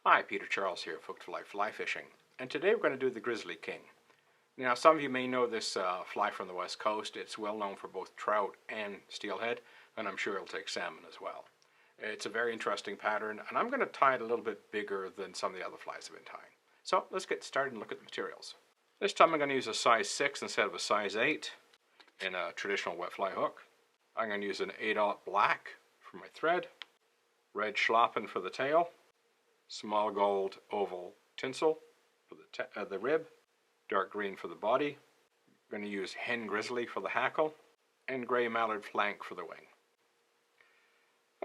Hi, Peter Charles here, Hooked for Life Fly Fishing, and today we're going to do the Grizzly King. Now, some of you may know this fly from the west coast. It's well known for both trout and steelhead, and I'm sure it'll take salmon as well. It's a very interesting pattern, and I'm going to tie it a little bit bigger than some of the other flies have been tying. So let's get started and look at the materials. This time I'm going to use a size 6 instead of a size 8 in a traditional wet fly hook. I'm going to use an 8/0 black for my thread, red schlappen for the tail, small gold oval tinsel for the rib, dark green for the body. I'm going to use hen grizzly for the hackle, and gray mallard flank for the wing.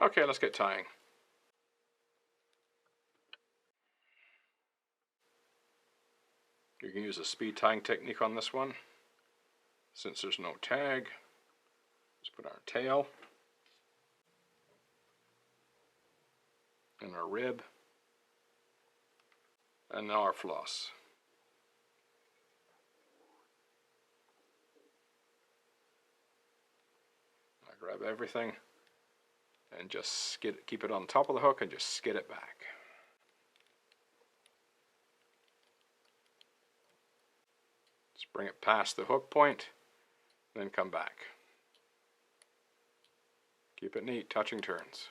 Okay, let's get tying. You can use a speed tying technique on this one. Since there's no tag, let's put our tail and our rib, and now our floss. I grab everything and just keep it on top of the hook and just skid it back. Just bring it past the hook point, then come back. Keep it neat, touching turns.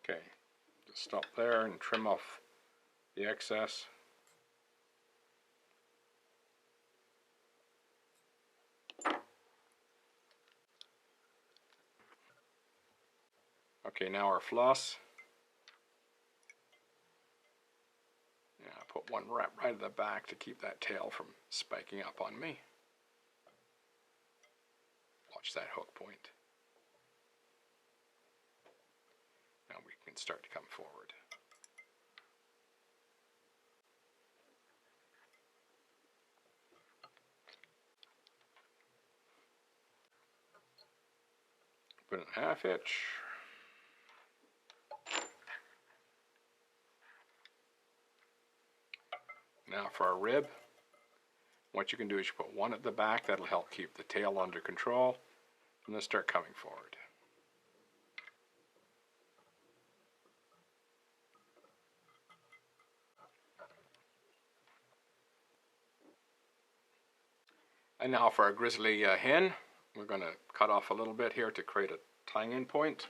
Okay, just stop there and trim off the excess. Okay, now our floss. Yeah, I put one right at the back to keep that tail from spiking up on me. Watch that hook point. Now we can start to come forward. Put in a 1/2 inch. Now for our rib, what you can do is you put one at the back. That'll help keep the tail under control, and then start coming forward. And now for our grizzly hen, we're going to cut off a little bit here to create a tying in point.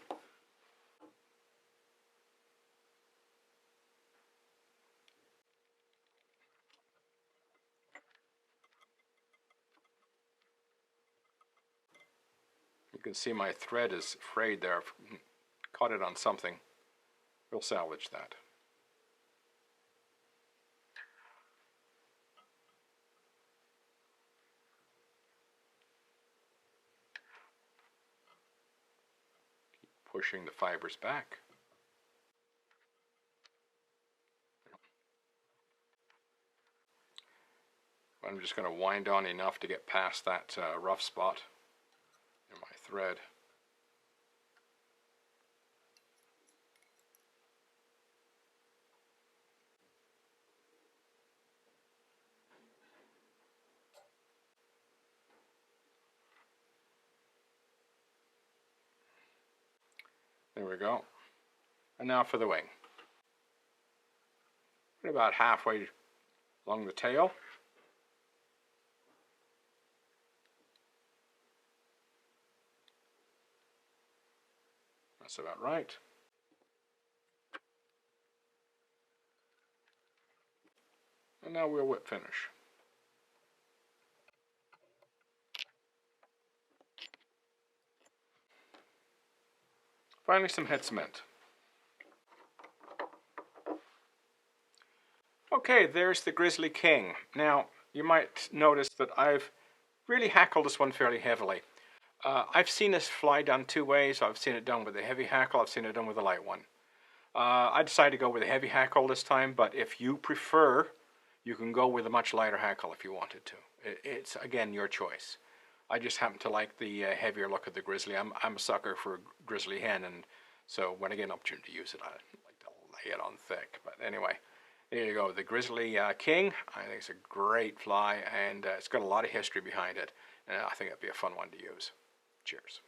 You can see my thread is frayed there. I've caught it on something. We'll salvage that. Keep pushing the fibers back. I'm just going to wind on enough to get past that rough spot in my thread. There we go. And now for the wing. We're about halfway along the tail. That's about right. And now we'll whip finish. Finally, some head cement. Okay, there's the Grizzly King. Now, you might notice that I've really hackled this one fairly heavily. I've seen this fly done two ways. I've seen it done with a heavy hackle. I've seen it done with a light one. I decided to go with a heavy hackle this time, but if you prefer, you can go with a much lighter hackle if you wanted to. It's, again, your choice. I just happen to like the heavier look of the grizzly. I'm a sucker for grizzly hen, and so when I get an opportunity to use it, I like to lay it on thick. But anyway, there you go, the Grizzly King. I think it's a great fly, and it's got a lot of history behind it, and I think it'd be a fun one to use. Cheers.